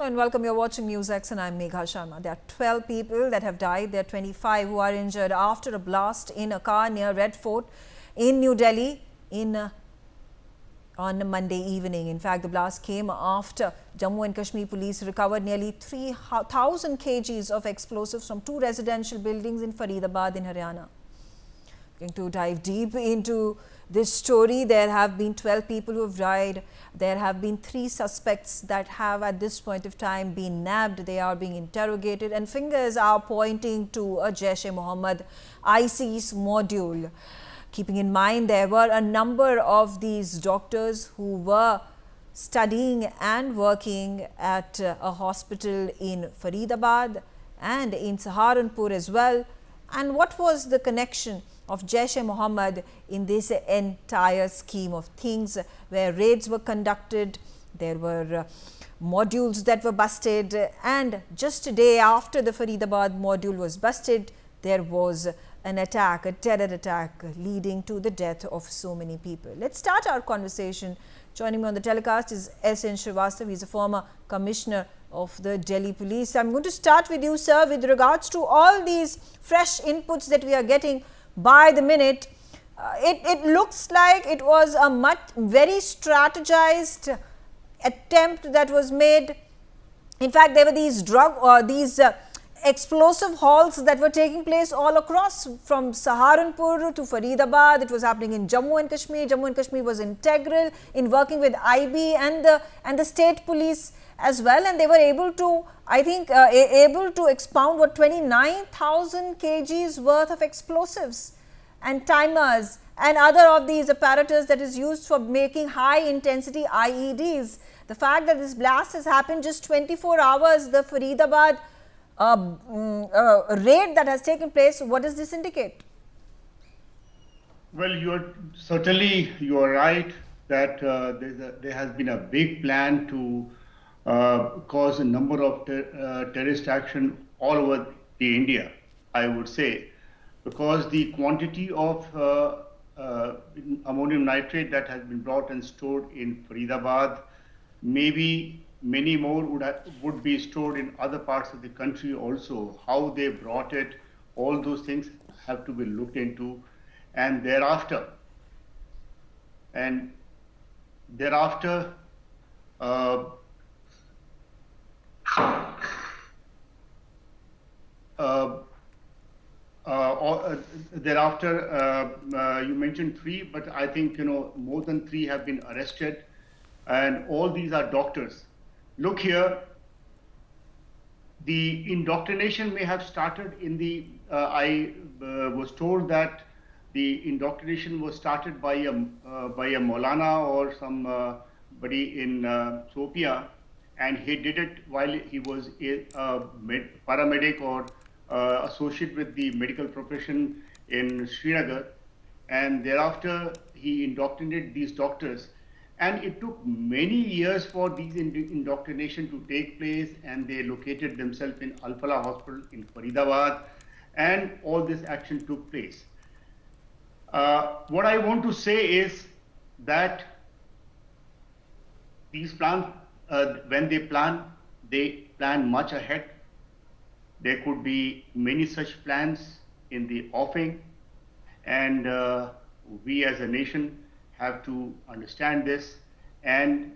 Hello and welcome. You're watching NewsX and I'm Megha Sharma. There are 12 people that have died. There are 25 who are injured after a blast in a car near Red Fort in New Delhi on Monday evening. In fact, the blast came after Jammu and Kashmir police recovered nearly 3,000 kgs of explosives from two residential buildings in Faridabad in Haryana. Going to dive deep into this story. There have been 12 people who have died. There have been 3 suspects that have at this point of time been nabbed. They are being interrogated and fingers are pointing to a Jaish-e-Mohammed ISIS module. Keeping in mind there were a number of these doctors who were studying and working at a hospital in Faridabad and in Saharanpur as well. And what was the connection of Jaish-e-Mohammed in this entire scheme of things, where raids were conducted, there were modules that were busted, and just a day after the Faridabad module was busted, there was an attack, a terror attack leading to the death of so many people. Let's start our conversation. Joining me on the telecast is S.N. Srivastava. He's a former commissioner of the Delhi Police. I'm going to start with you, sir, with regards to all these fresh inputs that we are getting by the minute. It looks like it was a very strategized attempt that was made. In fact, there were these explosive hauls that were taking place all across, from Saharanpur to Faridabad. It was happening in Jammu and Kashmir. Jammu and Kashmir was integral in working with IB and the state police as well, and they were able to, I think, able to expound what 29,000 kgs worth of explosives and timers and other of these apparatus that is used for making high intensity IEDs. The fact that this blast has happened just 24 hours, the Faridabad raid that has taken place, what does this indicate? Well, you are right that there has been a big plan to cause a number of terrorist action all over the India, I would say, because the quantity of ammonium nitrate that has been brought and stored in Faridabad, maybe many more would be stored in other parts of the country also. How they brought it, all those things have to be looked into, and thereafter you mentioned 3, but I think more than 3 have been arrested, and all these are doctors. Look here, the indoctrination may have started in the. I was told that the indoctrination was started by a Maulana or somebody in Sophia, and he did it while he was a paramedic or associate with the medical profession in Srinagar, and thereafter he indoctrinated these doctors, and it took many years for these indoctrination to take place, and they located themselves in Al-Falah Hospital in Faridabad, and all this action took place. What I want to say is that these plans, when they plan much ahead. There could be many such plans in the offing, and we as a nation have to understand this and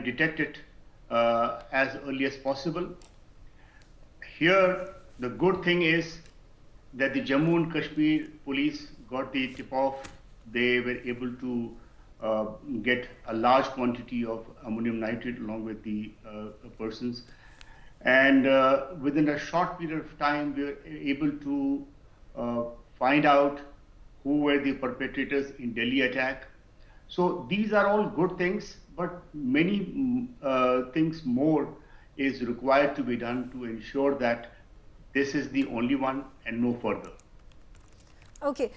detect it as early as possible. Here, the good thing is that the Jammu and Kashmir police got the tip-off. They were able to get a large quantity of ammonium nitrate along with the persons. And within a short period of time, we were able to find out who were the perpetrators in Delhi attack. So these are all good things, but many things more is required to be done to ensure that this is the only one and no further. Okay.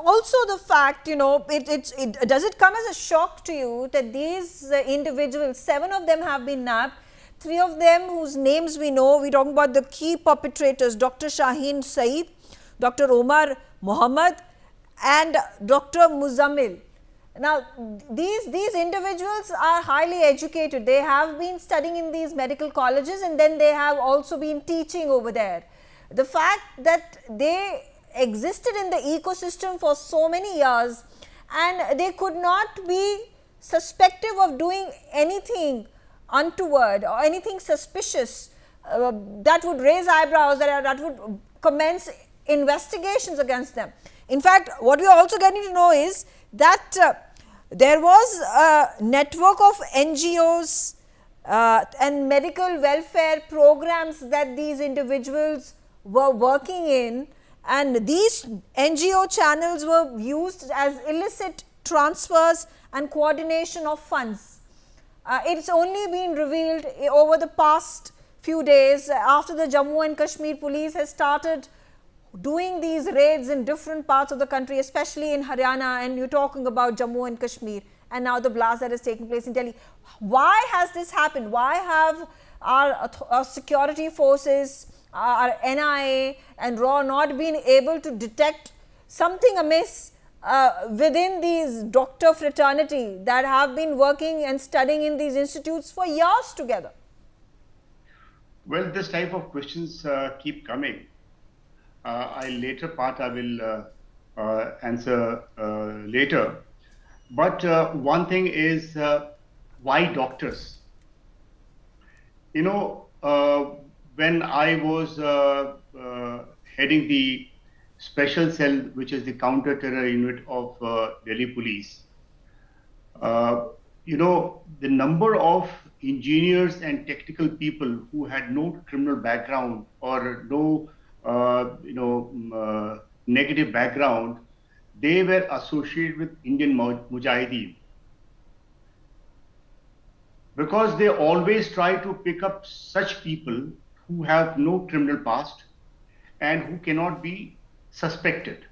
Also the fact, does it come as a shock to you that these individuals, 7 of them have been nabbed, 3 of them whose names we know, we're talking about the key perpetrators, Dr. Shaheen Saeed, Dr. Omar Mohammed and Dr. Muzammil. Now, these individuals are highly educated. They have been studying in these medical colleges, and then they have also been teaching over there. The fact that they existed in the ecosystem for so many years and they could not be suspected of doing anything untoward or anything suspicious that would raise eyebrows, that would commence investigations against them. In fact, what we are also getting to know is that there was a network of NGOs and medical welfare programs that these individuals were working in, and these NGO channels were used as illicit transfers and coordination of funds. It's only been revealed over the past few days after the Jammu and Kashmir police has started doing these raids in different parts of the country, especially in Haryana, and you're talking about Jammu and Kashmir, and now the blast that is taking place in Delhi. Why has this happened? Why have our security forces, our NIA and RAW not been able to detect something amiss within these doctor fraternity that have been working and studying in these institutes for years together? Well, this type of questions keep coming. I will answer later. But one thing is, why doctors? You know, when I was heading the special cell, which is the counter-terror unit of Delhi police, you know, the number of engineers and technical people who had no criminal background or no negative background, they were associated with Indian Mujahideen, because they always try to pick up such people who have no criminal past and who cannot be suspected.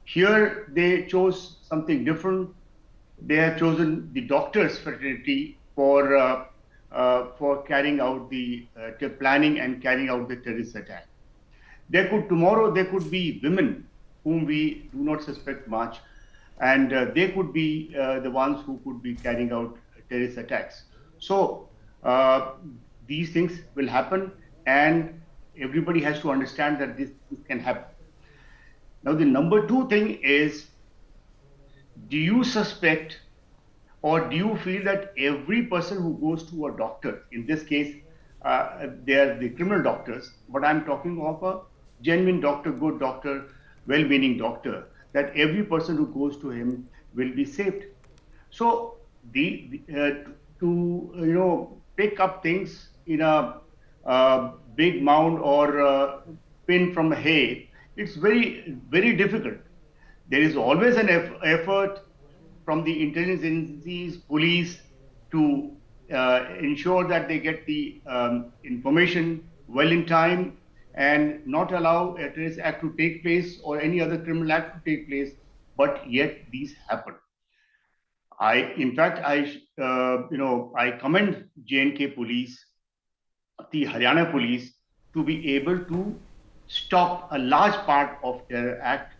Here they chose something different. They have chosen the doctors fraternity for carrying out the planning and carrying out the terrorist attack. Tomorrow there could be women whom we do not suspect much, and they could be the ones who could be carrying out terrorist attacks. So these things will happen, and everybody has to understand that this can happen. Now, the number two thing is, do you suspect or do you feel that every person who goes to a doctor, in this case, they are the criminal doctors, but I'm talking of a genuine doctor, good doctor, well-meaning doctor, that every person who goes to him will be saved? So to pick up things in a big mound or pin from a hay, it's very, very difficult. There is always an effort from the intelligence agencies, police, to ensure that they get the information well in time and not allow a terrorist act to take place or any other criminal act to take place, but yet these happen. In fact, I commend J&K police, the Haryana police, to be able to stop a large part of terror act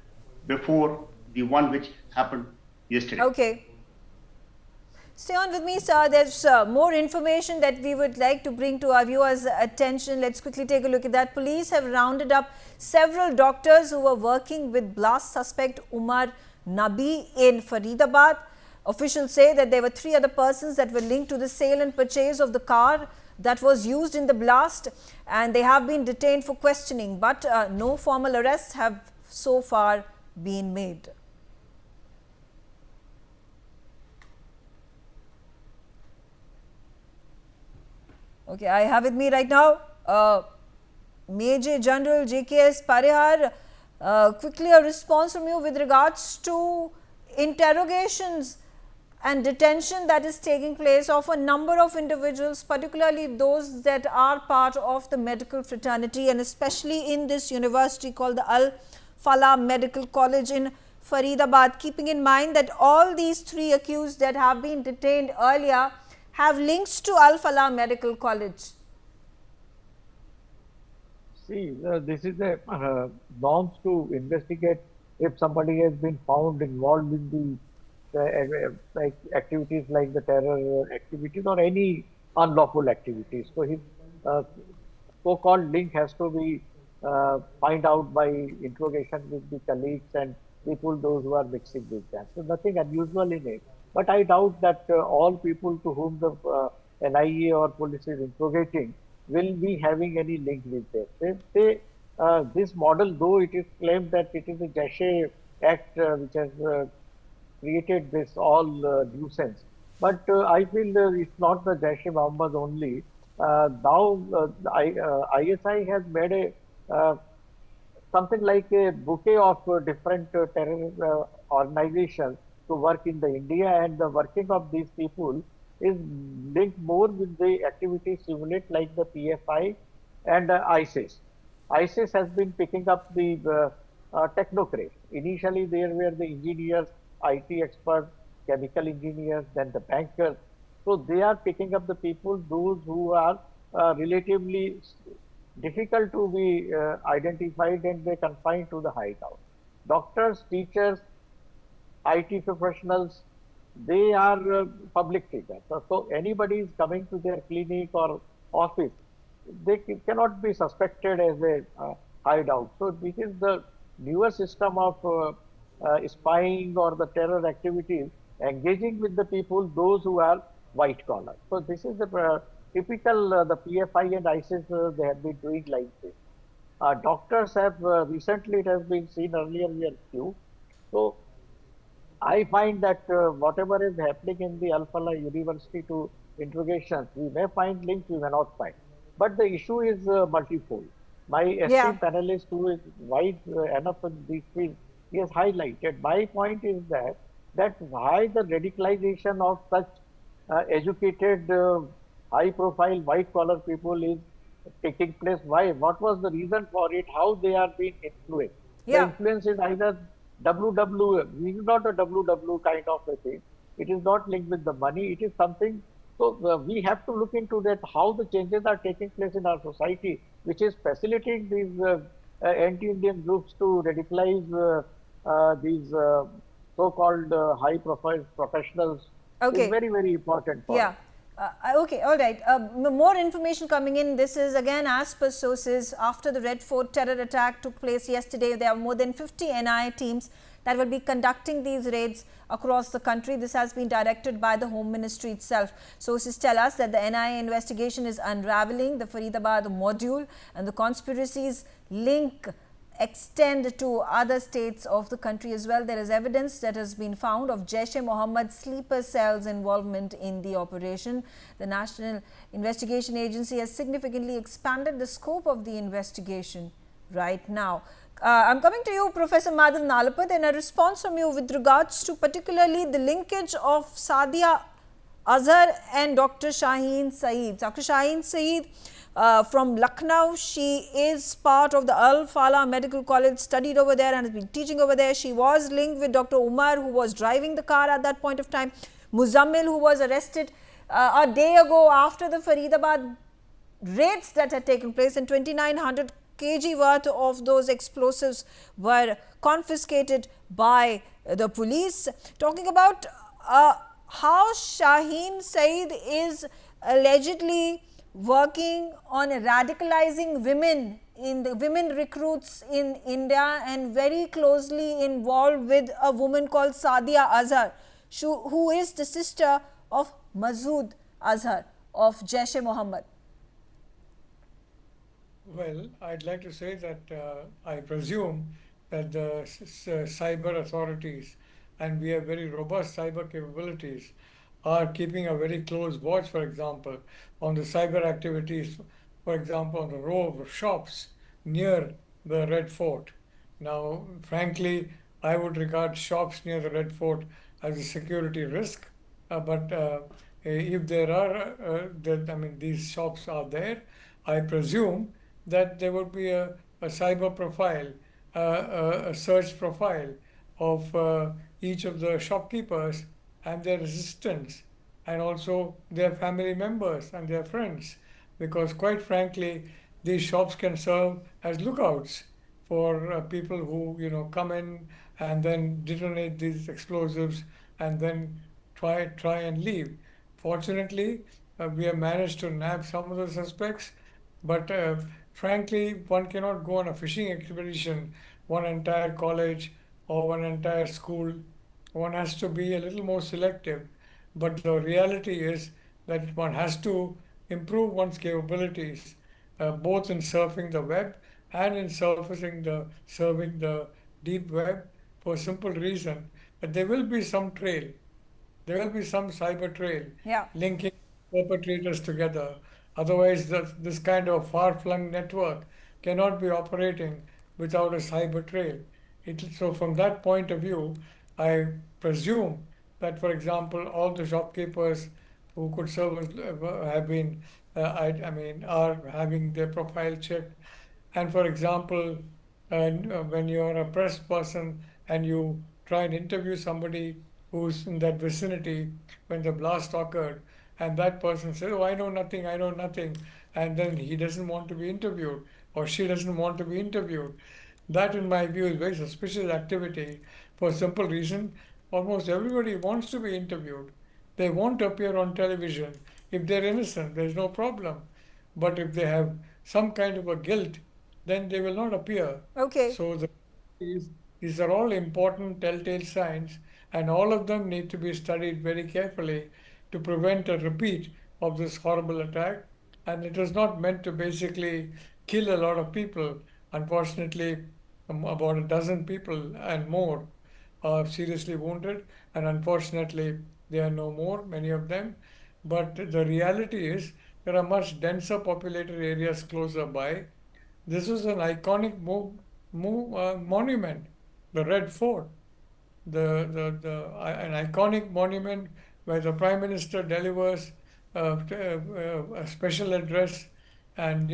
before the one which happened yesterday. Okay. Stay on with me, sir. There's more information that we would like to bring to our viewers' attention. Let's quickly take a look at that. Police have rounded up several doctors who were working with blast suspect Umar Nabi in Faridabad. Officials say that there were 3 other persons that were linked to the sale and purchase of the car that was used in the blast, and they have been detained for questioning, but no formal arrests have so far been made. Okay, I have with me right now Major General JKS Parihar. Quickly a response from you with regards to interrogations and detention that is taking place of a number of individuals, particularly those that are part of the medical fraternity, and especially in this university called the Al Falah Medical College in Faridabad, keeping in mind that all these 3 accused that have been detained earlier have links to Al Falah Medical College. See, this is the norms to investigate if somebody has been found involved in the like activities like the terror activities or any unlawful activities. So his uh, so-called link has to be find out by interrogation with the colleagues and people those who are mixing with them. So nothing unusual in it. But I doubt that all people to whom the NIA or police is interrogating will be having any link with this. This model, though it is claimed that it is a Jaish Act which has created this all nuisance. But I feel it's not the Jaish-e-Mohammed only. Now, ISI has made a something like a bouquet of different terror organizations to work in the India, and the working of these people is linked more with the activities simulate like the PFI and ISIS. ISIS has been picking up the technocrats. Initially, there were the engineers, IT experts, chemical engineers, then the bankers. So they are picking up the people, those who are relatively difficult to be identified, and they confined to the hideout. Doctors, teachers, IT professionals, they are public figures. So anybody is coming to their clinic or office, they cannot be suspected as a hideout. So this is the newer system of spying or the terror activities, engaging with the people, those who are white collar. So this is the typical the PFI and ISIS they have been doing like this. Doctors have recently, it has been seen earlier we are few. So I find that whatever is happening in the Al Falah University to interrogations, we may find links, we may not find. But the issue is multifold. My Yeah. esteemed panelist, who is wide enough in this field, he has highlighted. My point is that why the radicalization of such educated, high-profile, white-collar people is taking place. Why? What was the reason for it? How they are being influenced? The Yeah. influence is either WW, it is not a WW kind of a thing. It is not linked with the money. It is something. So we have to look into that how the changes are taking place in our society, which is facilitating these anti-Indian groups to radicalize these so-called high-profile professionals is Okay. very, very important for us. Yeah. Okay, all right. More information coming in. This is again as per sources. After the Red Fort terror attack took place yesterday, there are more than 50 NIA teams that will be conducting these raids across the country. This has been directed by the Home Ministry itself. Sources tell us that the NIA investigation is unraveling the Faridabad module, and the conspiracies link extend to other states of the country as well. There is evidence that has been found of Jaish-e-Mohammed sleeper cells involvement in the operation. The National Investigation Agency has significantly expanded the scope of the investigation right now. I'm coming to you, Professor Madhav Nalapat, and a response from you with regards to particularly the linkage of Sadia Azhar and Dr. Shaheen Saeed. Dr. Shaheen Saeed from Lucknow, she is part of the Al Falah Medical College, studied over there and has been teaching over there. She was linked with Dr. Umar, who was driving the car at that point of time. Muzammil, who was arrested a day ago after the Faridabad raids that had taken place, and 2,900 kg worth of those explosives were confiscated by the police. Talking about how Shaheen Saeed is allegedly working on radicalizing women in the women recruits in India, and very closely involved with a woman called Sadia Azhar, who is the sister of Masood Azhar of Jaish-e-Mohammed. Well, I'd like to say that I presume that the cyber authorities, and we have very robust cyber capabilities, are keeping a very close watch, for example, on the cyber activities, for example, on the row of shops near the Red Fort. Now, frankly, I would regard shops near the Red Fort as a security risk, but if there are, these shops are there, I presume that there would be a cyber profile, a search profile of each of the shopkeepers and their assistants, and also their family members and their friends, because quite frankly, these shops can serve as lookouts for people who come in and then detonate these explosives and then try and leave. Fortunately, we have managed to nab some of the suspects, but frankly, one cannot go on a fishing expedition, one entire college or one entire school. One has to be a little more selective. But the reality is that one has to improve one's capabilities, both in surfing the web and in serving the deep web, for a simple reason that there will be some trail. There will be some cyber trail Yeah. linking perpetrators together. Otherwise, this kind of far-flung network cannot be operating without a cyber trail. So from that point of view, I presume that, for example, all the shopkeepers who could serve have been, I mean, are having their profile checked. And for example, when you're a press person and you try and interview somebody who's in that vicinity when the blast occurred, and that person says, "Oh, I know nothing," and then he doesn't want to be interviewed or she doesn't want to be interviewed. That, in my view, is very suspicious activity for a simple reason. Almost everybody wants to be interviewed. They won't appear on television. If they're innocent, there's no problem. But if they have some kind of a guilt, then they will not appear. Okay. So these are all important telltale signs, and all of them need to be studied very carefully to prevent a repeat of this horrible attack. And it was not meant to basically kill a lot of people. Unfortunately, about a dozen people and more are seriously wounded, and unfortunately, there are no more, many of them. But the reality is, there are much denser populated areas closer by. This was an iconic monument, the Red Fort, an iconic monument where the Prime Minister delivers a special address, and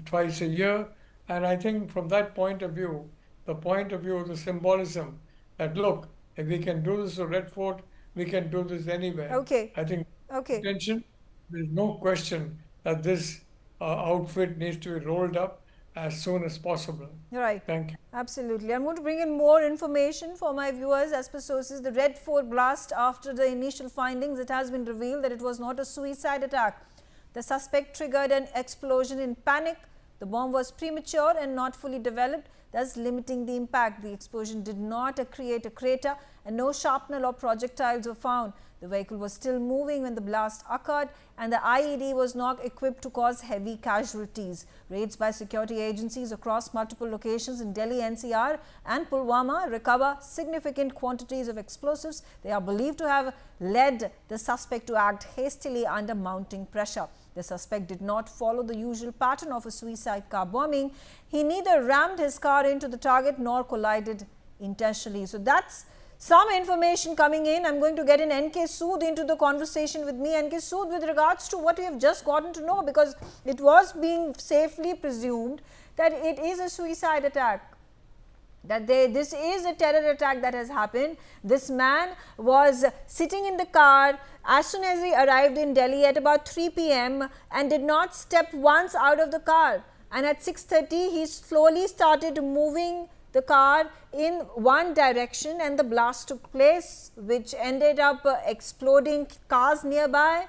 twice a year. And I think from that point of view, the point of view of the symbolism, that look, if we can do this at Red Fort, we can do this anywhere. Okay. I think Okay. attention, there's no question that this outfit needs to be rolled up as soon as possible. Right. Thank you. Absolutely. I'm going to bring in more information for my viewers. As per sources, the Red Fort blast, after the initial findings, it has been revealed that it was not a suicide attack. The suspect triggered an explosion in panic. The bomb was premature and not fully developed, thus limiting the impact. The explosion did not create a crater, and no shrapnel or projectiles were found. The vehicle was still moving when the blast occurred, and the IED was not equipped to cause heavy casualties. Raids by security agencies across multiple locations in Delhi NCR and Pulwama recover significant quantities of explosives. They are believed to have led the suspect to act hastily under mounting pressure. The suspect did not follow the usual pattern of a suicide car bombing. He neither rammed his car into the target nor collided intentionally. So that's some information coming in. I'm going to get in NK Sood into the conversation with me. NK Sood, with regards to what we have just gotten to know, because it was being safely presumed that it is a suicide attack, that this is a terror attack that has happened. This man was sitting in the car as soon as he arrived in Delhi at about 3 p.m. and did not step once out of the car. And at 6:30, he slowly started moving the car in one direction, and the blast took place, which ended up exploding cars nearby.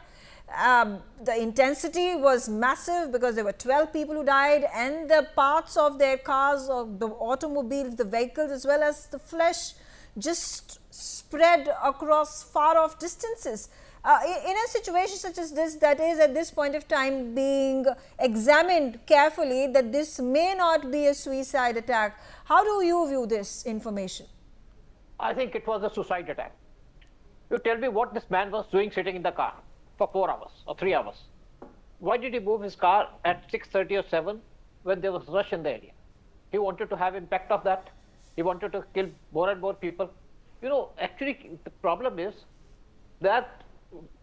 The intensity was massive because there were 12 people who died, and the parts of their cars, of the automobiles, the vehicles, as well as the flesh, just spread across far off distances. In a situation such as this, that is at this point of time being examined carefully, that this may not be a suicide attack. How do you view this information? I think it was a suicide attack. You tell me what this man was doing sitting in the car for 4 hours or 3 hours. Why did he move his car at 6:30 or 7 when there was rush in the area? He wanted to have impact of that. He wanted to kill more and more people. Actually, the problem is that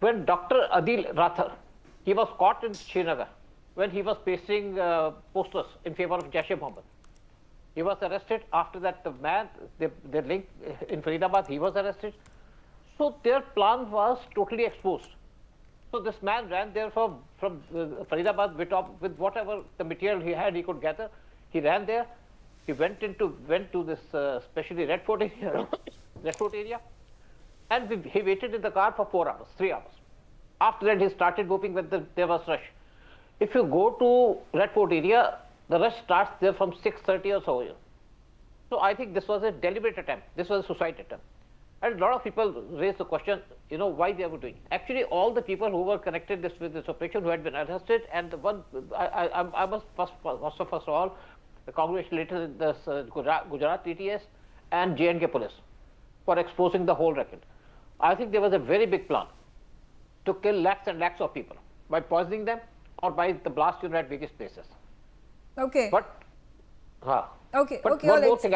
when Dr. Adil Rathar, he was caught in Srinagar when he was pasting posters in favor of Jaish-e-Mohammed. He was arrested. After that, the man, the link in Faridabad, he was arrested. So their plan was totally exposed. So this man ran there from Faridabad with whatever the material he had, he could gather. He ran there. He went to this especially Red Fort area, And he waited in the car for 4 hours, 3 hours. After that, he started whooping when there was rush. If you go to Red Fort area, the rush starts there from 6:30 or so. So I think this was a deliberate attempt. This was a suicide attempt. And a lot of people raised the question, why they were doing. Actually, all the people who were connected with this operation, who had been arrested, and the one, I must first of all congratulate the Gujarat TTS and J&K police for exposing the whole record. I think there was a very big plan to kill lakhs and lakhs of people by poisoning them or by the blast unit at various places. Okay. But, okay, one more thing.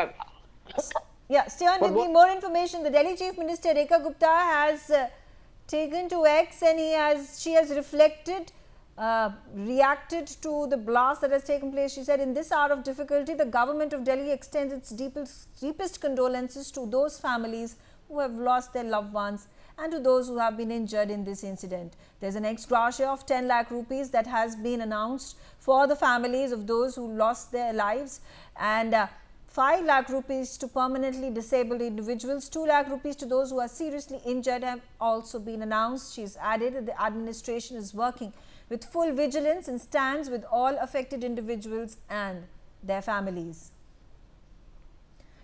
Yeah, stay on with me. More information. The Delhi Chief Minister Rekha Gupta has taken to X, and she has reflected, reacted to the blast that has taken place. She said, in this hour of difficulty, the government of Delhi extends its deepest condolences to those families who have lost their loved ones and to those who have been injured in this incident. There's an ex-gratia of 10 lakh rupees that has been announced for the families of those who lost their lives, and 5 lakh rupees to permanently disabled individuals, 2 lakh rupees to those who are seriously injured have also been announced. She's added that the administration is working with full vigilance and stands with all affected individuals and their families.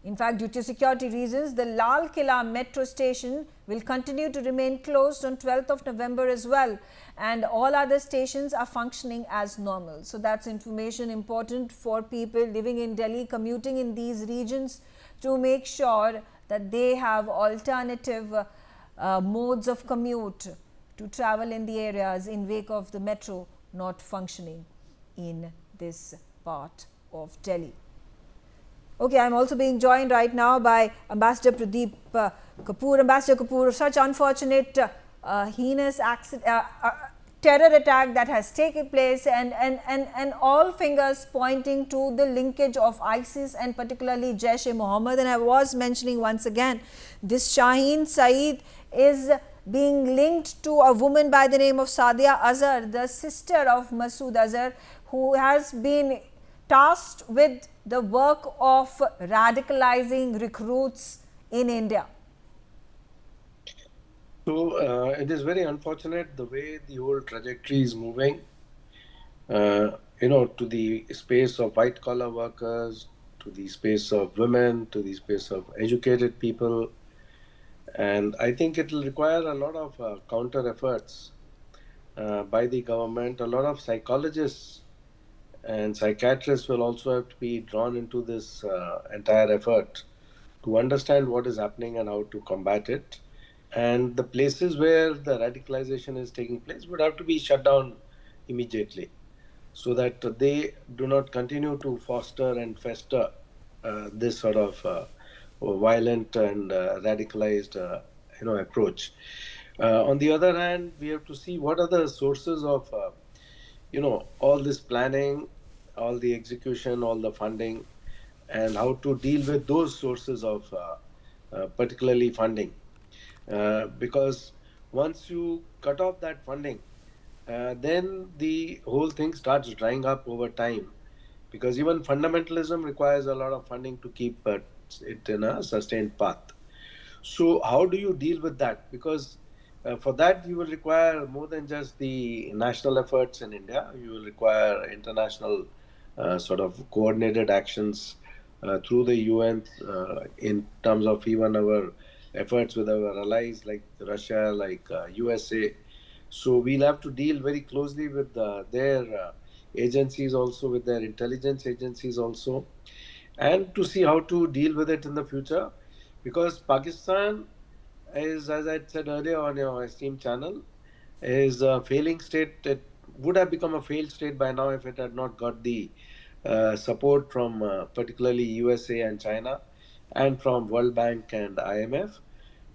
In fact, due to security reasons, the Lal Killa metro station will continue to remain closed on 12th of November as well, and all other stations are functioning as normal. So that's information important for people living in Delhi, commuting in these regions, to make sure that they have alternative modes of commute to travel in the areas in wake of the metro not functioning in this part of Delhi. Okay, I'm also being joined right now by Ambassador Pradeep Kapoor. Ambassador Kapoor, such unfortunate, heinous terror attack that has taken place, and all fingers pointing to the linkage of ISIS and particularly Jaish-e-Mohammed. And I was mentioning once again, this Shaheen Saeed is being linked to a woman by the name of Sadia Azhar, the sister of Masood Azhar, who has been tasked with the work of radicalizing recruits in India. So it is very unfortunate the way the whole trajectory is moving, to the space of white collar workers, to the space of women, to the space of educated people. And I think it will require a lot of counter efforts by the government. A lot of psychologists and psychiatrists will also have to be drawn into this entire effort to understand what is happening and how to combat it. And the places where the radicalization is taking place would have to be shut down immediately, so that they do not continue to foster and fester this sort of violent and radicalized approach. On the other hand, we have to see what are the sources of all this planning, all the execution, all the funding, and how to deal with those sources of particularly funding. Because once you cut off that funding, then the whole thing starts drying up over time. Because even fundamentalism requires a lot of funding to keep it in a sustained path. So how do you deal with that? Because for that, you will require more than just the national efforts in India. You will require international sort of coordinated actions through the UN in terms of even our efforts with our allies like Russia, like USA. So we'll have to deal very closely with their agencies also, with their intelligence agencies also, and to see how to deal with it in the future. Because Pakistan is, as I said earlier on your esteemed channel, is a failing state. It would have become a failed state by now if it had not got the support from particularly USA and China and from World Bank and IMF.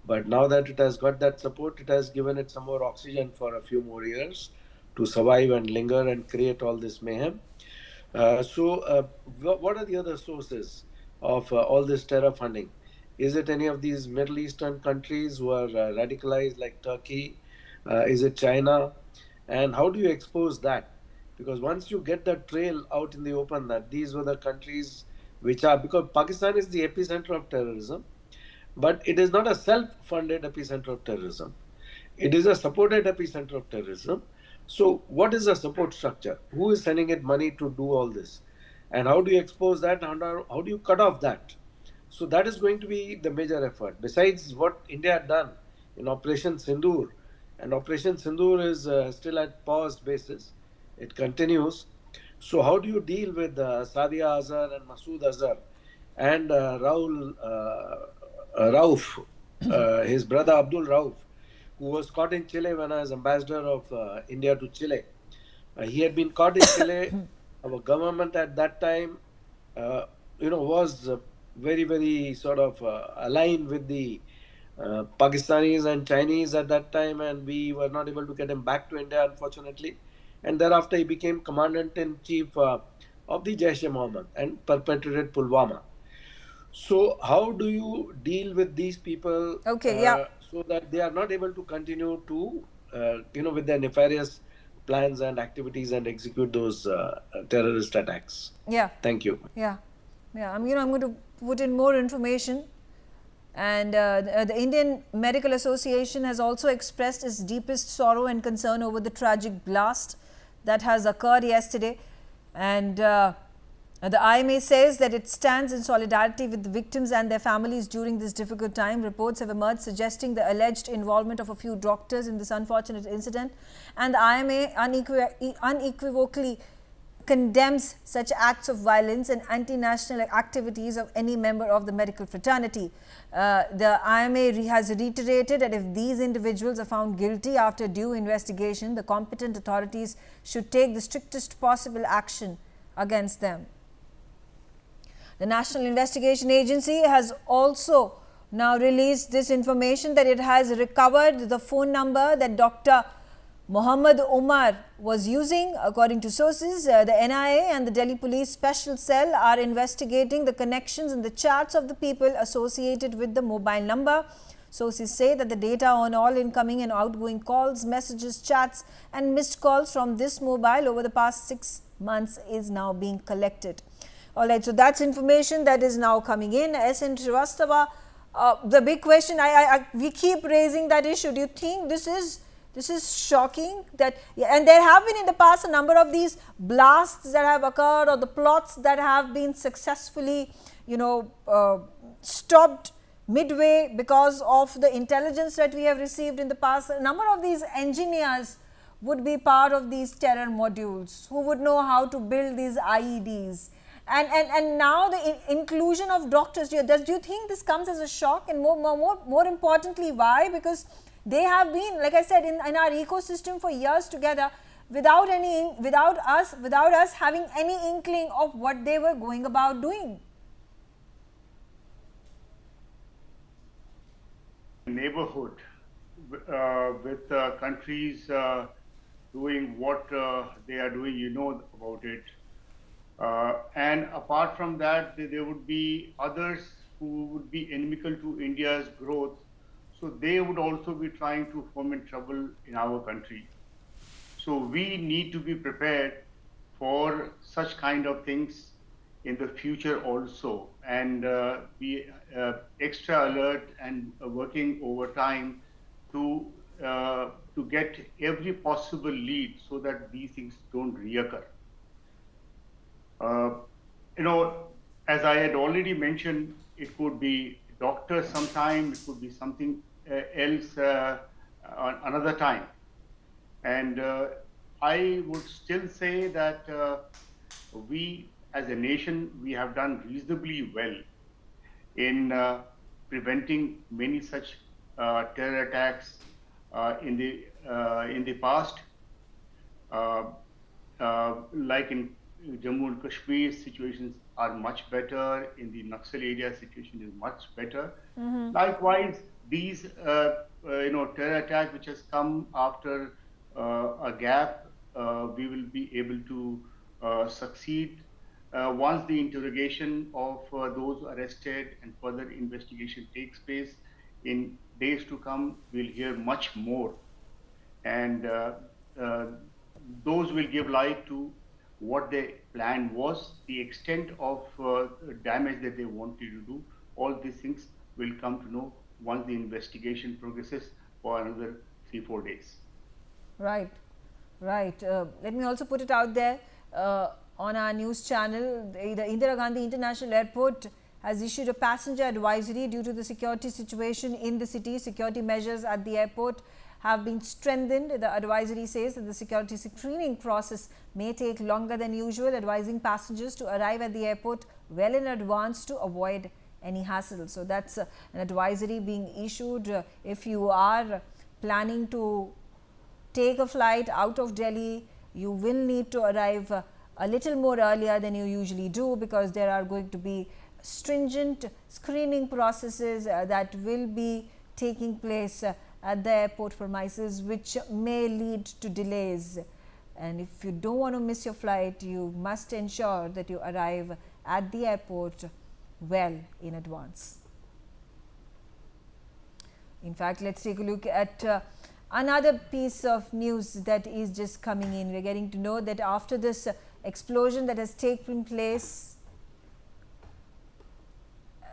But now that it has got that support, it has given it some more oxygen for a few more years to survive and linger and create all this mayhem. So what are the other sources of all this terror funding? Is it any of these Middle Eastern countries who are radicalized like Turkey? Is it China? And how do you expose that? Because once you get that trail out in the open that these were the countries which are, because Pakistan is the epicenter of terrorism, but it is not a self-funded epicenter of terrorism. It is a supported epicenter of terrorism. So what is the support structure? Who is sending it money to do all this? And how do you expose that? And how do you cut off that? So that is going to be the major effort. Besides what India had done in Operation Sindoor, and Operation Sindoor is still at paused basis. It continues. So how do you deal with Sadia Azhar and Masood Azhar and Rauf, his brother Abdul Rauf, who was caught in Chile when I was ambassador of India to Chile. He had been caught in Chile. Our government at that time, was very, very sort of aligned with the Pakistanis and Chinese at that time, and we were not able to get him back to India, unfortunately. And thereafter, he became Commandant-in-Chief of the Jaish-e-Mohammed and perpetrated Pulwama. So how do you deal with these people so that they are not able to continue to, with their nefarious plans and activities and execute those terrorist attacks? Yeah. Thank you. Yeah. I'm going to put in more information. And the Indian Medical Association has also expressed its deepest sorrow and concern over the tragic blast that has occurred yesterday. And the IMA says that it stands in solidarity with the victims and their families during this difficult time. Reports have emerged suggesting the alleged involvement of a few doctors in this unfortunate incident. And the IMA unequivocally condemns such acts of violence and anti-national activities of any member of the medical fraternity. The IMA has reiterated that if these individuals are found guilty after due investigation, the competent authorities should take the strictest possible action against them. The National Investigation Agency has also now released this information that it has recovered the phone number that Dr. Muhammad Umar was using. According to sources, the NIA and the Delhi Police Special Cell are investigating the connections and the chats of the people associated with the mobile number. Sources say that the data on all incoming and outgoing calls, messages, chats and missed calls from this mobile over the past 6 months is now being collected. Alright, so that's information that is now coming in. S.N. Srivastava, the big question, we keep raising that issue. Do you think this is shocking that, and there have been in the past a number of these blasts that have occurred or the plots that have been successfully, stopped midway because of the intelligence that we have received in the past. A number of these engineers would be part of these terror modules who would know how to build these IEDs. And now the inclusion of doctors, do you think this comes as a shock? And more importantly, why? Because they have been, like I said, in our ecosystem for years together without us having any inkling of what they were going about doing. Neighborhood with countries doing what they are doing, about it. And apart from that, there would be others who would be inimical to India's growth. So they would also be trying to foment trouble in our country. So we need to be prepared for such kind of things in the future also, and be extra alert and working overtime to get every possible lead so that these things don't reoccur. As I had already mentioned, it could be doctors sometime, it could be something else another time. And I would still say that we as a nation, we have done reasonably well in preventing many such terror attacks in the past. Like in Jammu and Kashmir, situations are much better. In the Naxal area, situation is much better. Mm-hmm. Likewise, these terror attack which has come after a gap, we will be able to succeed once the interrogation of those arrested and further investigation takes place. In days to come, we'll hear much more, and those will give light to what their plan was, the extent of damage that they wanted to do. All these things we'll come to know once the investigation progresses for another 3-4 days. Right, right. Let me also put it out there on our news channel. The Indira Gandhi International Airport has issued a passenger advisory due to the security situation in the city. Security measures at the airport have been strengthened. The advisory says that the security screening process may take longer than usual, advising passengers to arrive at the airport well in advance to avoid any hassle. So that's an advisory being issued. If you are planning to take a flight out of Delhi, you will need to arrive a little more earlier than you usually do, because there are going to be stringent screening processes that will be taking place at the airport premises, which may lead to delays. And if you don't want to miss your flight, you must ensure that you arrive at the airport well in advance. In fact, let's take a look at another piece of news that is just coming in. We're getting to know that after this explosion that has taken place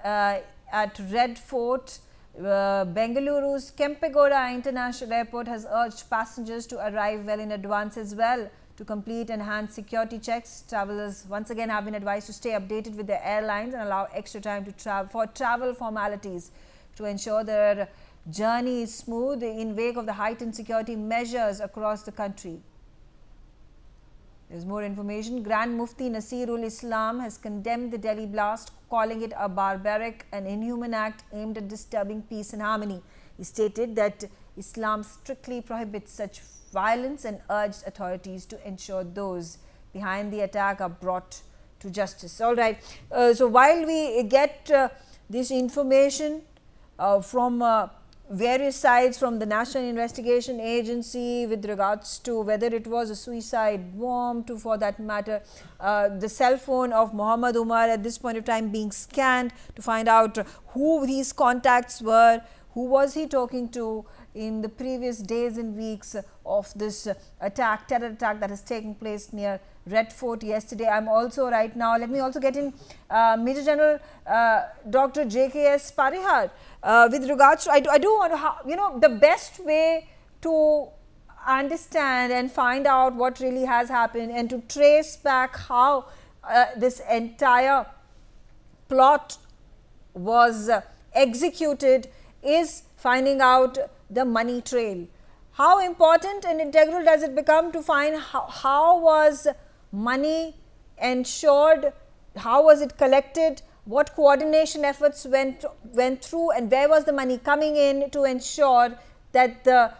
at Red Fort, Bengaluru's Kempegowda International Airport has urged passengers to arrive well in advance as well to complete enhanced security checks. Travelers once again have been advised to stay updated with their airlines and allow extra time to for travel formalities to ensure their journey is smooth in wake of the heightened security measures across the country. There's more information. Grand Mufti Nasirul Islam has condemned the Delhi blast, calling it a barbaric and inhuman act aimed at disturbing peace and harmony. He stated that Islam strictly prohibits such violence and urged authorities to ensure those behind the attack are brought to justice. All right. So while we get this information from various sides, from the National Investigation Agency with regards to whether it was a suicide bomb, to for that matter the cell phone of Muhammad Umar at this point of time being scanned to find out who his contacts were, who was he talking to in the previous days and weeks of this attack, terror attack that has taken place near Red Fort yesterday. I'm also right now, let me also get in Major General Dr. JKS Parihar with regards to, I do want to, the best way to understand and find out what really has happened and to trace back how this entire plot was executed is finding out the money trail. How important and integral does it become to find how was money ensured, how was it collected, what coordination efforts went through, and where was the money coming in to ensure that the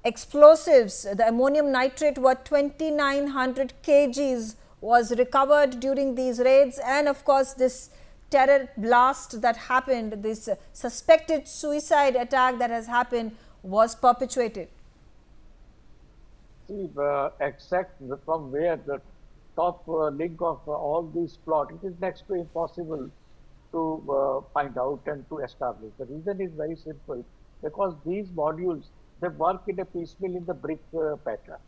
explosives, the ammonium nitrate, were 2,900 kgs was recovered during these raids, and of course this terror blast that happened, this suspected suicide attack that has happened was perpetuated. See, exact from where the top link of all these plot, it is next to impossible to find out and to establish. The reason is very simple, because these modules, they work in a piecemeal in the brick pattern.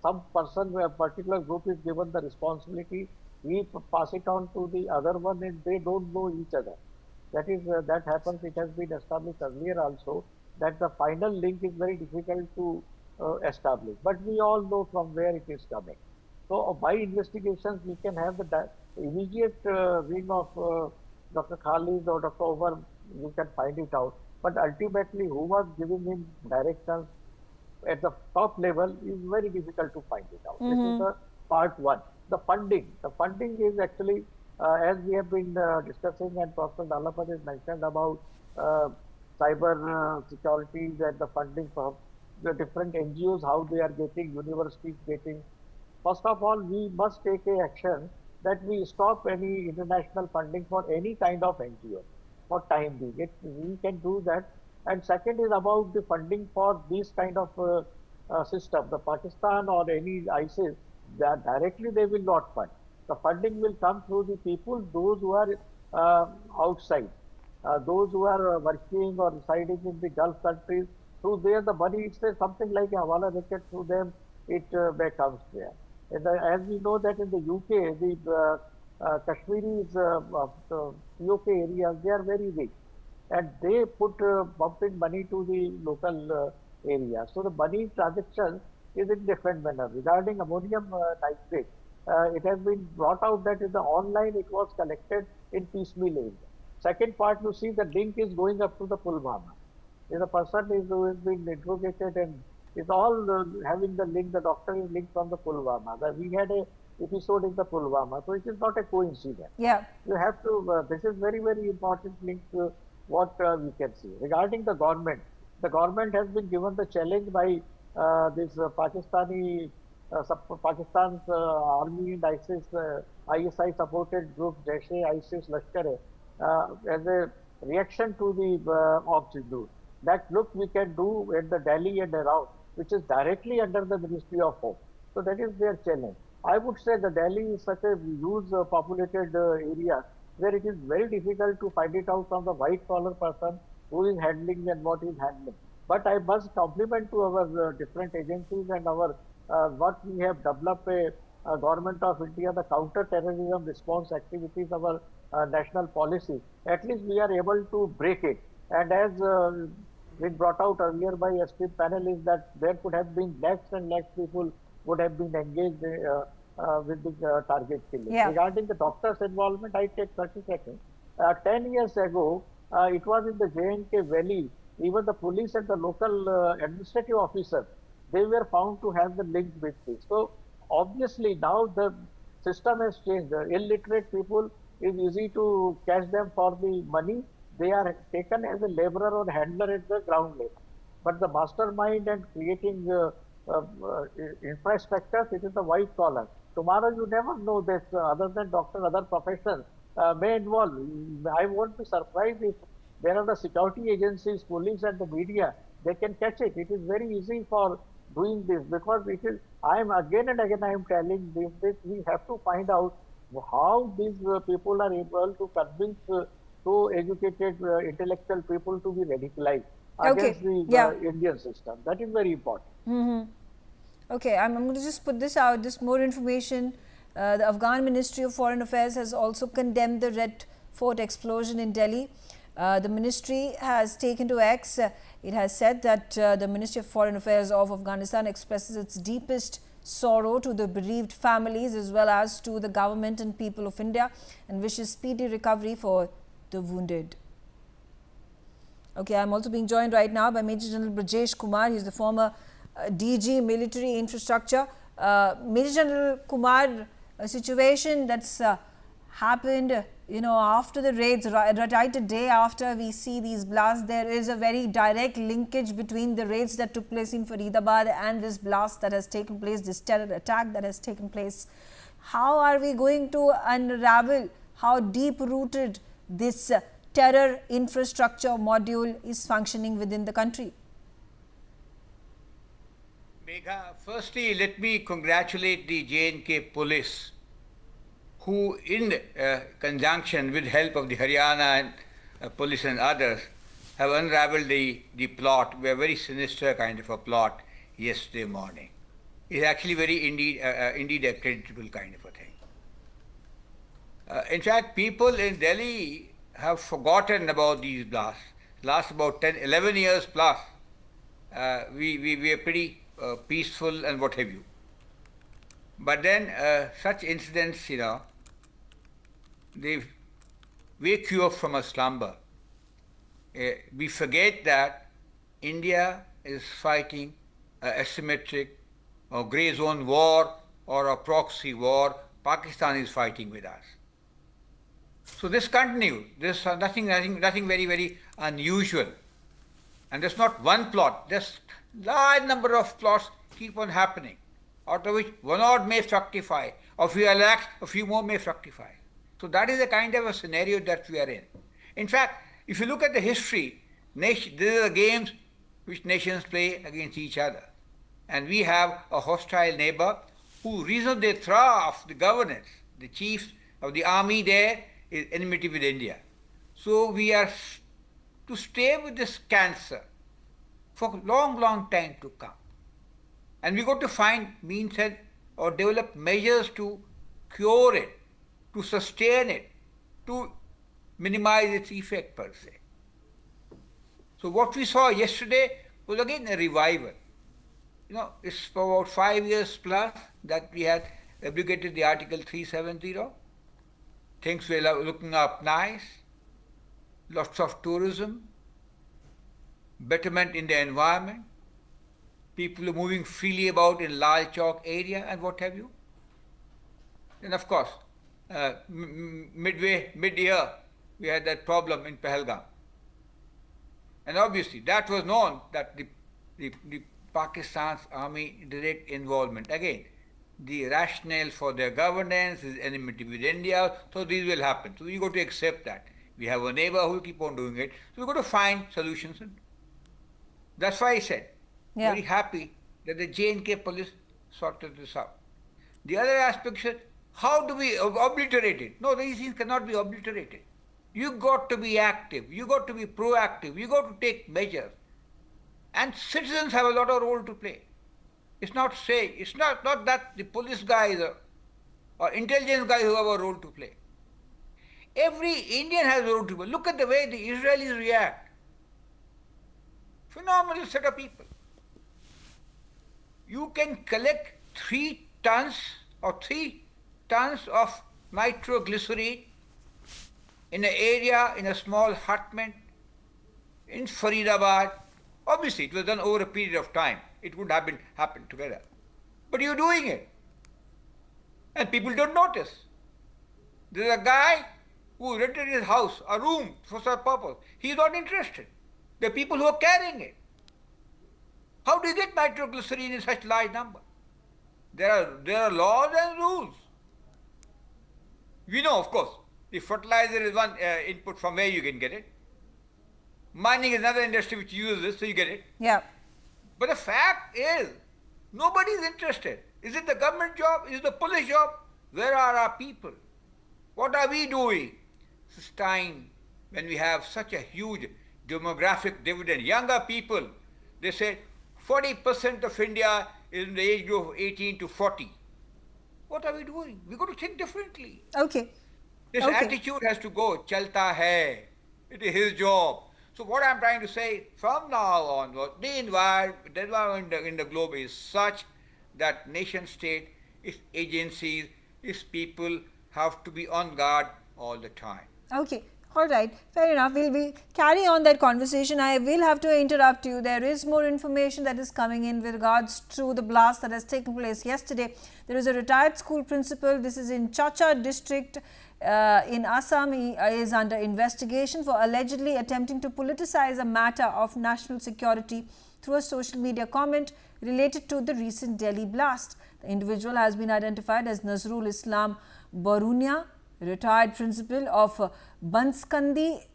Some person, a particular group is given the responsibility, we pass it on to the other one and they don't know each other. That is, that happens, it has been established earlier also, that the final link is very difficult to establish. But we all know from where it is coming. So by investigations, we can have the immediate wing of Dr. Khalid or Dr. Omar, you can find it out. But ultimately, who was giving him directions at the top level is very difficult to find it out. This is the part one. The funding is actually, as we have been discussing, and Professor Dalapat has mentioned about cyber security, that the funding from the different NGOs, how they are getting, universities getting. First of all, we must take a action that we stop any international funding for any kind of NGO for time being. We can do that. And second is about the funding for this kind of system. The Pakistan or any ISIS, that directly they will not fund. The funding will come through the people, those who are outside, those who are working or residing in the Gulf countries. Through there, the money is something like a Hawala racket, through them it comes there. And as we know that in the UK, the Kashmiris, the POK areas, they are very weak. and they pump in money to the local area. So the money transaction is in different manner. Regarding ammonium nitrate, it has been brought out that in the online it was collected in piecemeal area. Second part, you see the link is going up to the Pulwama. If the person is who has been interrogated and is all having the link, the doctor is linked from the Pulwama. We had a episode in the Pulwama, so it is not a coincidence. Yeah. You have to, this is very, very important link to what we can see. Regarding the government has been given the challenge by this Pakistan's army and ISIS, ISI supported group Jaish-e-ISIS Lashkar as a reaction to the of Sindoor. That look we can do at the Delhi and around, which is directly under the Ministry of Home. So that is their challenge. I would say the Delhi is such a huge populated area where it is very difficult to find it out from the white collar person who is handling and what is handling. But I must compliment to our different agencies and our what we have developed a government of India, the counter-terrorism response activities, our national policy. At least we are able to break it. And as been brought out earlier by esteemed panelists that there could have been lakhs and lakhs people would have been engaged with the target killing. Yeah. Regarding the doctor's involvement, I take 30 seconds. 10 years ago, it was in the J&K Valley, even the police and the local administrative officers, they were found to have the link with this. So obviously now the system has changed. The illiterate people, is easy to catch them for the money. They are taken as a laborer or handler at the ground level. But the mastermind and creating infrastructure, it is the white collar. Tomorrow you never know that other than doctor, other professions may involve. I won't be surprised if there are the security agencies, police and the media, they can catch it. It is very easy for doing this because it is, I am again and again I am telling this, we have to find out how these people are able to convince so educated intellectual people to be radicalized against the Indian system. That is very important. Okay, I'm going to just put this out, this more information. The Afghan Ministry of Foreign Affairs has also condemned the Red Fort explosion in Delhi. The ministry has taken to X. It has said that the Ministry of Foreign Affairs of Afghanistan expresses its deepest sorrow to the bereaved families as well as to the government and people of India and wishes speedy recovery for the wounded. Okay, I'm also being joined right now by Major General Brajesh Kumar. He is the former DG Military Infrastructure. Major General Kumar, a situation that's happened, you know, after the raids, right a day after we see these blasts, there is a very direct linkage between the raids that took place in Faridabad and this blast that has taken place, this terror attack that has taken place. How are we going to unravel how deep-rooted this terror infrastructure module is functioning within the country? Megha, firstly, let me congratulate the J&K police who, in conjunction with help of the Haryana and police and others, have unraveled the plot, a very sinister kind of a plot yesterday morning. It's actually very indeed a creditable kind of a thing. In fact, people in Delhi have forgotten about these blasts. Last about 10, 11 years plus, we are pretty peaceful and what have you. But then such incidents, you know, they wake you up from a slumber. We forget that India is fighting an asymmetric or grey zone war or a proxy war. Pakistan is fighting with us. So this continues. There's nothing very, very unusual. And there's not one plot. There's large number of plots keep on happening, out of which one odd may fructify, or a few lakhs, a few more may fructify. So that is the kind of a scenario that we are in. In fact, if you look at the history, these are the games which nations play against each other. And we have a hostile neighbor who reason they throw off the governance, the chiefs of the army there is enmity with India. So we are to stay with this cancer for a long, long time to come. And we got to find means or develop measures to cure it, to sustain it, to minimize its effect per se. So what we saw yesterday was again a revival. You know, it's for about 5 years plus that we had abrogated the Article 370. Things were looking up nice, lots of tourism, betterment in the environment, people are moving freely about in Lal Chowk area and what have you. And of course, mid-year, we had that problem in Pahalgam. And obviously, that was known that the Pakistan's army direct involvement. Again, the rationale for their governance is enmity with India, so these will happen. So we got to accept that. We have a neighbor who will keep on doing it. So we've got to find solutions. And that's why I said, very happy that the J&K police sorted this out. The other aspect is, how do we obliterate it? No, these things cannot be obliterated. You got to be active, you got to be proactive, you got to take measures. And citizens have a lot of role to play. It's not that the police guys or intelligence guys who have a role to play. Every Indian has a role to play. Look at the way the Israelis react. Phenomenal set of people. You can collect 3 tons of nitroglycerine in an area, in a small hutment in Faridabad. Obviously, it was done over a period of time. It would have happened together. But you're doing it. And people don't notice. There's a guy who rented his house, a room for some purpose. He's not interested. There are people who are carrying it. How do you get nitroglycerine in such large number? There are laws and rules. We know, of course, the fertilizer is one input from where you can get it. Mining is another industry which uses this, so you get it. Yeah. But the fact is, nobody is interested. Is it the government job? Is it the police job? Where are our people? What are we doing? This time when we have such a huge demographic dividend, younger people, they say 40% of India is in the age group of 18 to 40. What are we doing? We've got to think differently. Okay. This attitude has to go. Chalta hai. It is his job. So what I'm trying to say, from now onwards, the environment in the globe is such that nation state, its agencies, its people have to be on guard all the time. Okay. All right, fair enough. We'll carry on that conversation. I will have to interrupt you. There is more information that is coming in with regards to the blast that has taken place yesterday. There is a retired school principal. This is in Chacha district in Assam. He is under investigation for allegedly attempting to politicize a matter of national security through a social media comment related to the recent Delhi blast. The individual has been identified as Nazrul Islam Barunia, retired principal of Banskandi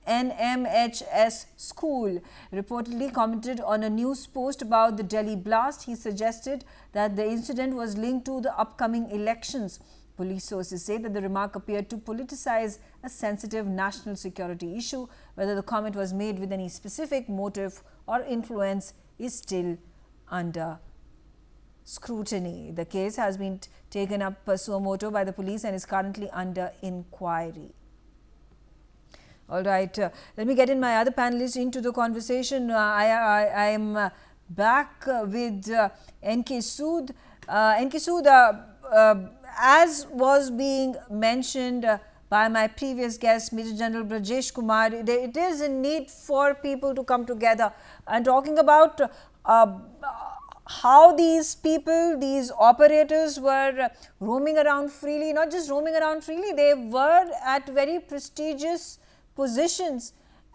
NMHS school. Reportedly commented on a news post about the Delhi blast. He suggested that the incident was linked to the upcoming elections. Police sources say that the remark appeared to politicize a sensitive national security issue. Whether the comment was made with any specific motive or influence is still under scrutiny. The case has been taken up suo motu by the police and is currently under inquiry. All right, let me get in my other panelists into the conversation. I am back with N.K. Sood. N.K. Sood, as was being mentioned by my previous guest, Major General Brajesh Kumar, it is a need for people to come together and talking about how these people, these operators were roaming around freely, not just roaming around freely, they were at very prestigious positions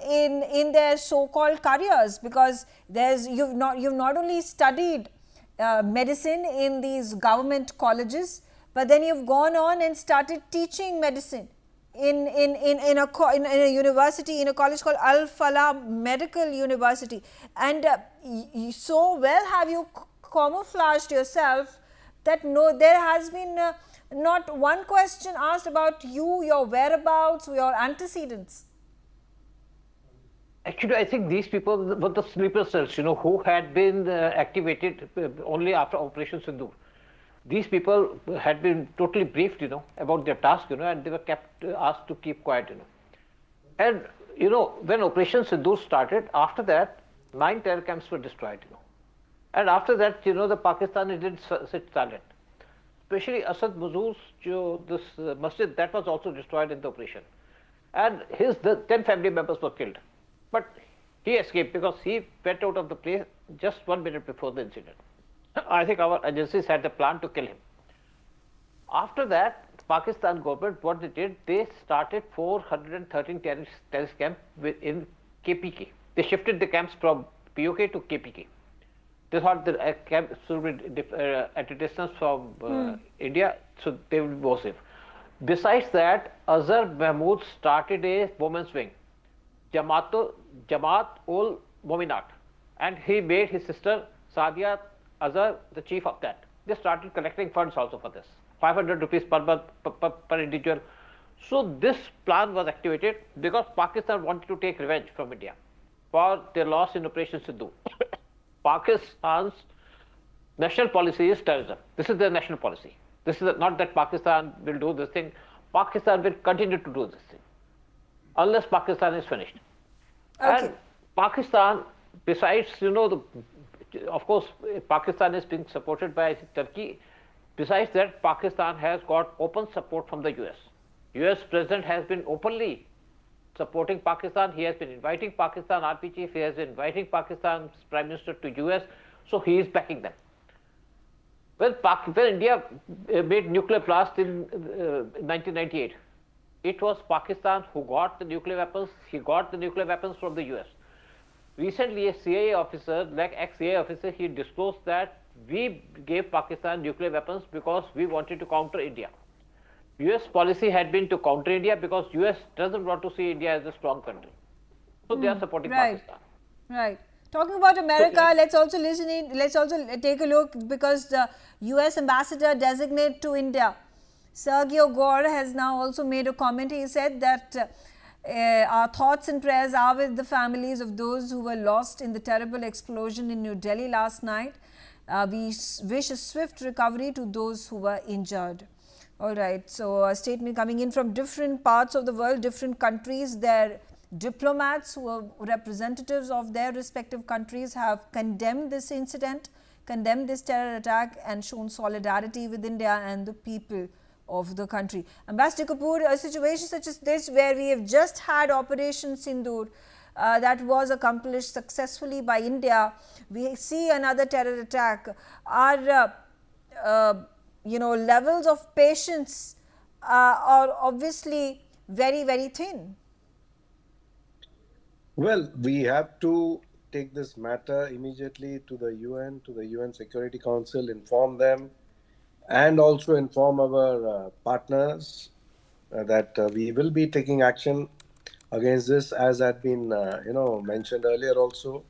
in their so-called careers, because you've not only studied medicine in these government colleges, but then you've gone on and started teaching medicine in a university, in a college called Al Falah Medical University, and so well have you camouflaged yourself that there has been not one question asked about you, your whereabouts, your antecedents. Actually, I think these people were the sleeper cells, who had been activated only after Operation Sindoor. These people had been totally briefed, about their task, and they were asked to keep quiet, And you know, when Operation Sindoor started, after that, 9 terror camps were destroyed, you know. And after that, you know, the Pakistani didn't sit silent. Especially Asad Mazur's, this masjid, that was also destroyed in the operation. And the 10 family members were killed. But he escaped because he went out of the place just 1 minute before the incident. I think our agencies had a plan to kill him. After that, Pakistan government, what they did, they started 413 terrorist camps in KPK. They shifted the camps from POK to KPK. They thought the camp should be at a distance from India, so they will be more safe. Besides that, Azhar Mahmood started a women's wing, Jamaat ul Mominat, and he made his sister Sadia Azhar the chief of that. They started collecting funds also for this, 500 rupees per month per individual. So this plan was activated because Pakistan wanted to take revenge from India for their loss in Operation Sindoor. Pakistan's national policy is terrorism. This is their national policy. This is not that Pakistan will do this thing. Pakistan will continue to do this thing unless Pakistan is finished. Okay. And Pakistan, besides, you know, of course, Pakistan is being supported by Turkey. Besides that, Pakistan has got open support from the US. US president has been openly supporting Pakistan. He has been inviting Pakistan RP chief. He has been inviting Pakistan's prime minister to US. So he is backing them. When India made nuclear blast in 1998, it was Pakistan who got the nuclear weapons. He got the nuclear weapons from the US. Recently, a CIA officer, like ex-CIA officer, he disclosed that we gave Pakistan nuclear weapons because we wanted to counter India. US policy had been to counter India because US doesn't want to see India as a strong country. So they are supporting Pakistan. Right. Talking about America, let's also take a look, because the US ambassador designate to India, Sergio Gore, has now also made a comment. He said that our thoughts and prayers are with the families of those who were lost in the terrible explosion in New Delhi last night. We wish a swift recovery to those who were injured. All right, so a statement coming in from different parts of the world, different countries. Their diplomats who are representatives of their respective countries have condemned this incident, condemned this terror attack, and shown solidarity with India and the people of the country. Ambassador Kapoor, a situation such as this, where we have just had Operation Sindoor that was accomplished successfully by India, we see another terror attack. Our levels of patience are obviously very, very thin. Well, we have to take this matter immediately to the UN Security Council, inform them, and also inform our partners that we will be taking action against this, as had been mentioned earlier also,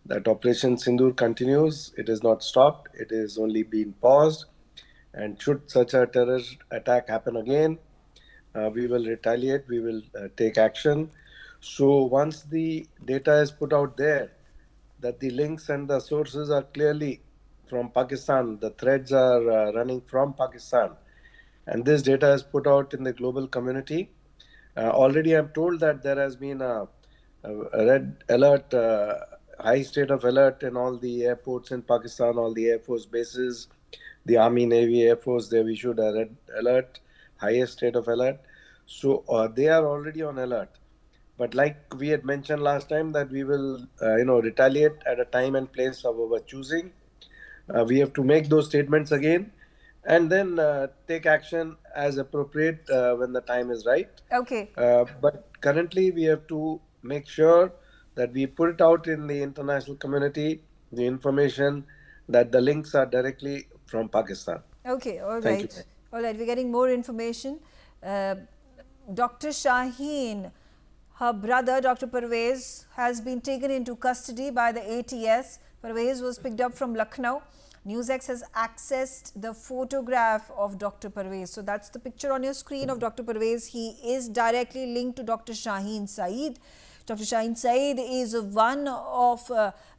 that Operation Sindoor continues. It is not stopped. It is only been paused. And should such a terrorist attack happen again, we will retaliate. We will take action. So once the data is put out there, that the links and the sources are clearly from Pakistan, the threads are running from Pakistan, and this data is put out in the global community. Already I'm told that there has been a red alert, high state of alert in all the airports in Pakistan, all the Air Force bases, the Army, Navy, Air Force. They've issued a red alert, highest state of alert. So they are already on alert. But like we had mentioned last time, that we will retaliate at a time and place of our choosing. We have to make those statements again, and then take action as appropriate when the time is right. Okay. But currently we have to make sure that we put it out in the international community, the information, that the links are directly from Pakistan. Okay, all Thank right. you. All right, we're getting more information. Dr. Shaheen, her brother, Dr. Parvez, has been taken into custody by the ATS. Parvez was picked up from Lucknow. NewsX has accessed the photograph of Dr. Parvez. So that's the picture on your screen of Dr. Parvez. He is directly linked to Dr. Shaheen Saeed. Dr. Shaheen Saeed is one of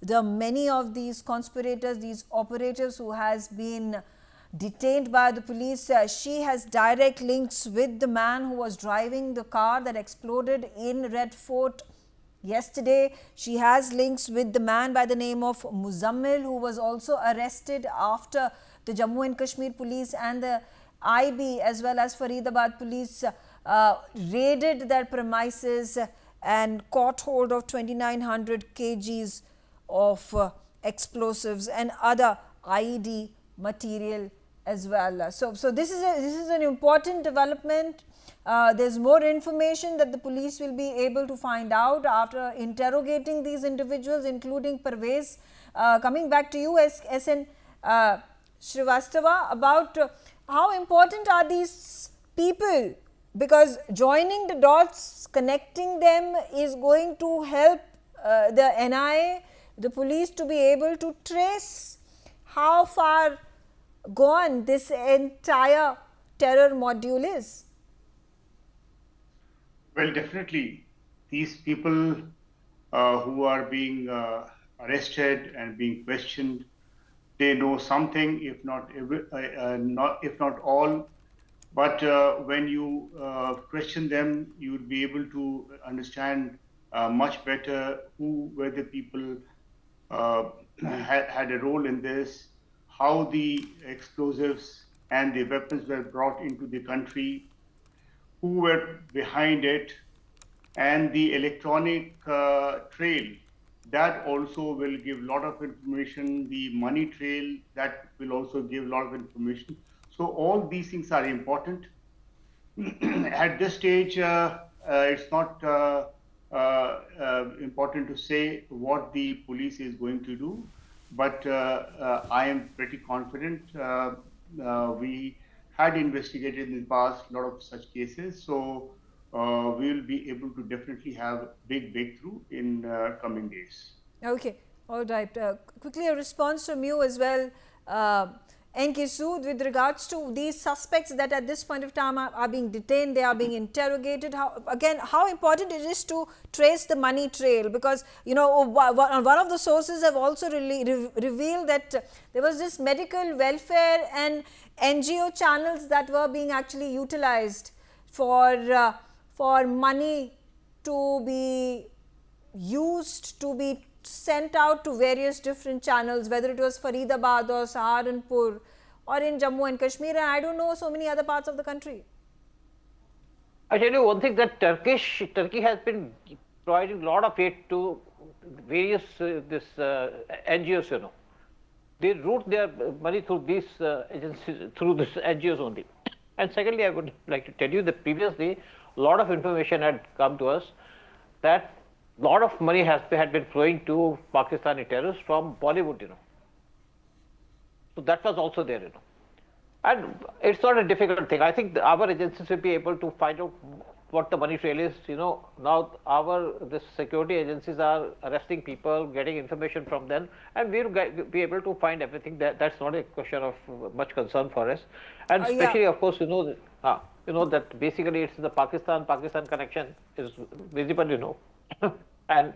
the many of these conspirators, these operatives who has been detained by the police. She has direct links with the man who was driving the car that exploded in Red Fort yesterday. She has links with the man by the name of Muzammil, who was also arrested after the Jammu and Kashmir police and the IB as well as Faridabad police raided their premises and caught hold of 2,900 kgs of explosives and other IED material as well. So this is an important development. There's more information that the police will be able to find out after interrogating these individuals, including Parvez. Coming back to you, SN Srivastava, about how important are these people, because joining the dots, connecting them is going to help the NIA, the police, to be able to trace how far gone this entire terror module is. Well, definitely these people who are being arrested and being questioned, they know something, if not all. But when you question them, you would be able to understand much better who were the people had a role in this, how the explosives and the weapons were brought into the country, who were behind it, and the electronic trail. That also will give a lot of information. The money trail, that will also give a lot of information. So all these things are important. At this stage, it's not important to say what the police is going to do, but I am pretty confident. We had investigated in the past a lot of such cases, so we will be able to definitely have big breakthrough in coming days. Okay, all right. Quickly, a response from you as well, NK Sood, with regards to these suspects that at this point of time are being detained, they are being interrogated. How important it is to trace the money trail, because one of the sources have also revealed that there was this medical welfare and NGO channels that were being actually utilized for money to be used to be sent out to various different channels, whether it was Faridabad or Saharanpur or in Jammu and Kashmir, and I don't know, so many other parts of the country. I tell you one thing, that Turkey has been providing a lot of aid to various NGOs. They route their money through these agencies, through these NGOs only. And secondly, I would like to tell you that previously a lot of information had come to us that a lot of money had been flowing to Pakistani terrorists from Bollywood, So that was also there, And it's not a difficult thing. I think our agencies will be able to find out what the money trail is. Now the security agencies are arresting people, getting information from them, and we'll be able to find everything. That's not a question of much concern for us. And especially, of course, that basically it's the Pakistan connection is visible, and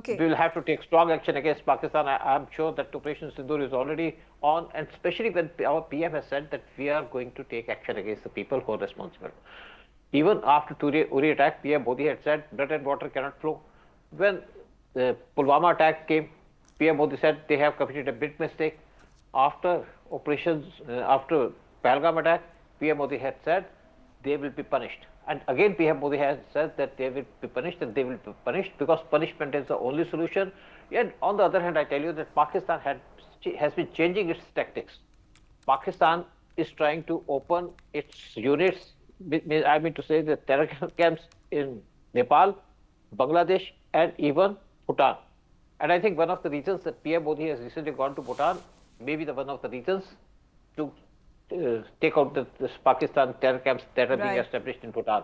we will have to take strong action against Pakistan. I'm sure that Operation Sindoor is already on, and especially when our PM has said that we are going to take action against the people who are responsible. Even after Uri attack, PM Modi had said blood and water cannot flow. When the Pulwama attack came, PM Modi said they have committed a big mistake. After after Pahalgam attack, PM Modi had said they will be punished. And again, PM Modi has said that they will be punished, and they will be punished because punishment is the only solution. Yet, on the other hand, I tell you that Pakistan has been changing its tactics. Pakistan is trying to open its units, I mean to say the terror camps in Nepal, Bangladesh, and even Bhutan. And I think one of the reasons that PM Modi has recently gone to Bhutan, maybe one of the reasons to take out this Pakistan terror camps that are being established in Bhutan.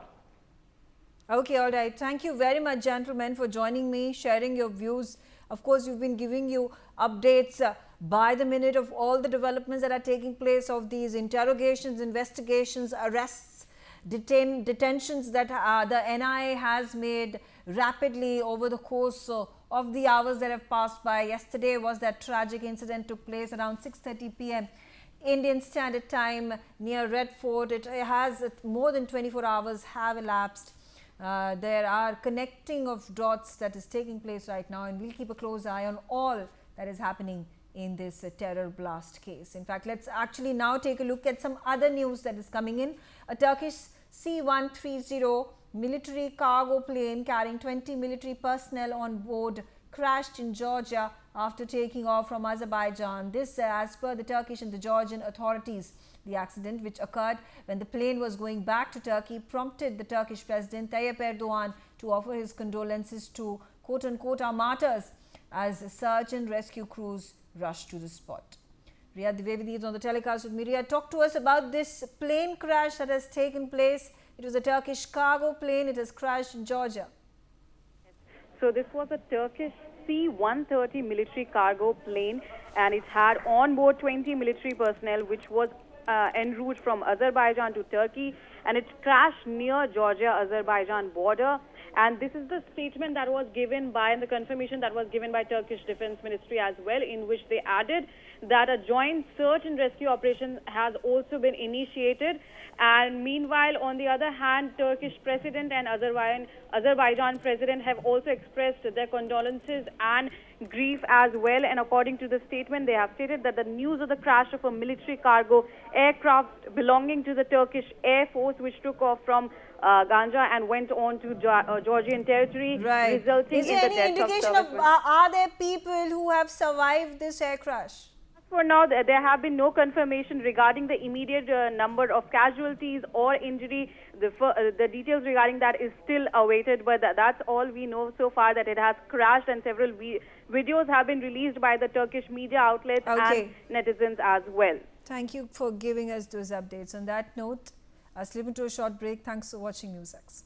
Okay, all right. Thank you very much, gentlemen, for joining me, sharing your views. Of course, we've been giving you updates by the minute of all the developments that are taking place, of these interrogations, investigations, arrests, detentions that the NIA has made rapidly over the course of the hours that have passed by. Yesterday was that tragic incident took place around 6:30 p.m. Indian Standard Time near Red Fort. It has more than 24 hours have elapsed. There are connecting of dots that is taking place right now, and we'll keep a close eye on all that is happening in this terror blast case. In fact, let's actually now take a look at some other news that is coming in. A Turkish C-130 military cargo plane carrying 20 military personnel on board crashed in Georgia after taking off from Azerbaijan. This as per the Turkish and the Georgian authorities. The accident, which occurred when the plane was going back to Turkey, prompted the Turkish President Tayyip Erdogan to offer his condolences to quote-unquote our martyrs as search and rescue crews rushed to the spot. Riyad Dwivedi is on the telecast with me. Riyad, talk to us about this plane crash that has taken place. It was a Turkish cargo plane. It has crashed in Georgia. So this was a Turkish C-130 military cargo plane, and it had on board 20 military personnel, which was en route from Azerbaijan to Turkey, and it crashed near Georgia-Azerbaijan border. And this is the statement that was given by, and the confirmation that was given by Turkish Defense Ministry as well, in which they added that a joint search and rescue operation has also been initiated. And meanwhile, on the other hand, Turkish President and Azerbaijan President have also expressed their condolences and grief as well. And according to the statement, they have stated that the news of the crash of a military cargo aircraft belonging to the Turkish Air Force, which took off from Ganja and went on to Georgian territory, resulting in the death of servicemen. Is there any indication of, are there people who have survived this air crash? For now, there have been no confirmation regarding the immediate number of casualties or injury. The details regarding that is still awaited, but that's all we know so far, that it has crashed, and several videos have been released by the Turkish media outlets and netizens as well. Thank you for giving us those updates. On that note, I'll slip into a short break. Thanks for watching NewsX.